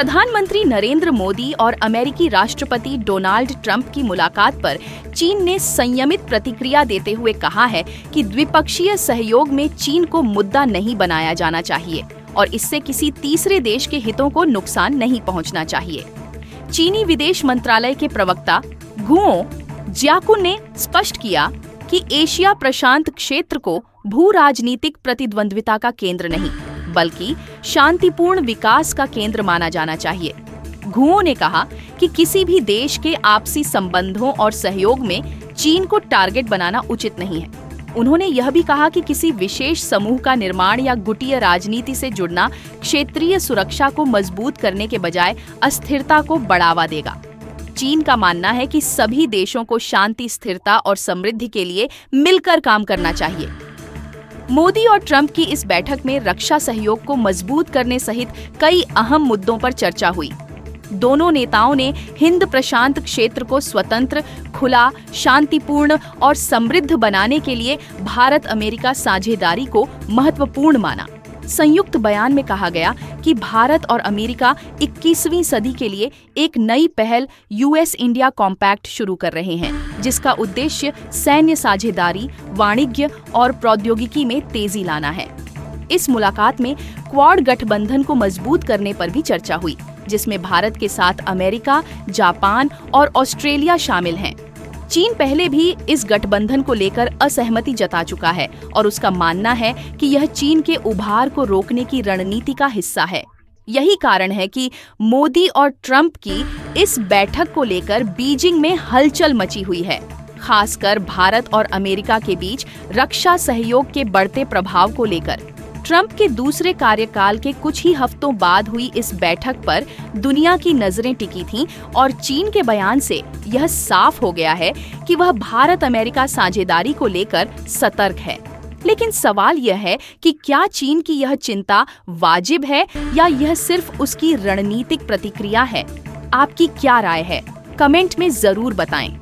प्रधानमंत्री नरेंद्र मोदी और अमेरिकी राष्ट्रपति डोनाल्ड ट्रंप की मुलाकात पर चीन ने संयमित प्रतिक्रिया देते हुए कहा है कि द्विपक्षीय सहयोग में चीन को मुद्दा नहीं बनाया जाना चाहिए और इससे किसी तीसरे देश के हितों को नुकसान नहीं पहुंचना चाहिए। चीनी विदेश मंत्रालय के प्रवक्ता गुओ जियाकुन ने स्पष्ट किया कि एशिया प्रशांत क्षेत्र को भू राजनीतिक प्रतिद्वंद्विता का केंद्र नहीं बल्कि शांतिपूर्ण विकास का केंद्र माना जाना चाहिए। गुओ ने कहा कि किसी भी देश के आपसी संबंधों और सहयोग में चीन को टारगेट बनाना उचित नहीं है। उन्होंने यह भी कहा कि किसी विशेष समूह का निर्माण या गुटीय राजनीति से जुड़ना क्षेत्रीय सुरक्षा को मजबूत करने के बजाय अस्थिरता को बढ़ावा देगा। चीन का मानना है कि सभी देशों को शांति, स्थिरता और समृद्धि के लिए मिलकर काम करना चाहिए। मोदी और ट्रंप की इस बैठक में रक्षा सहयोग को मजबूत करने सहित कई अहम मुद्दों पर चर्चा हुई। दोनों नेताओं ने हिंद प्रशांत क्षेत्र को स्वतंत्र, खुला, शांतिपूर्ण और समृद्ध बनाने के लिए भारत अमेरिका साझेदारी को महत्वपूर्ण माना। संयुक्त बयान में कहा गया कि भारत और अमेरिका 21वीं सदी के लिए एक नई पहल यूएस इंडिया कॉम्पैक्ट शुरू कर रहे हैं, जिसका उद्देश्य सैन्य साझेदारी, वाणिज्य और प्रौद्योगिकी में तेजी लाना है। इस मुलाकात में क्वाड गठबंधन को मजबूत करने पर भी चर्चा हुई, जिसमें भारत के साथ अमेरिका, जापान और ऑस्ट्रेलिया शामिल हैं। चीन पहले भी इस गठबंधन को लेकर असहमति जता चुका है और उसका मानना है कि यह चीन के उभार को रोकने की रणनीति का हिस्सा है। यही कारण है कि मोदी और ट्रंप की इस बैठक को लेकर बीजिंग में हलचल मची हुई है, खासकर भारत और अमेरिका के बीच रक्षा सहयोग के बढ़ते प्रभाव को लेकर। ट्रंप के दूसरे कार्यकाल के कुछ ही हफ्तों बाद हुई इस बैठक पर दुनिया की नजरें टिकी थीं और चीन के बयान से यह साफ हो गया है कि वह भारत अमेरिका साझेदारी को लेकर सतर्क है। लेकिन सवाल यह है कि क्या चीन की यह चिंता वाजिब है या यह सिर्फ उसकी रणनीतिक प्रतिक्रिया है? आपकी क्या राय है? कमेंट में जरूर बताएं।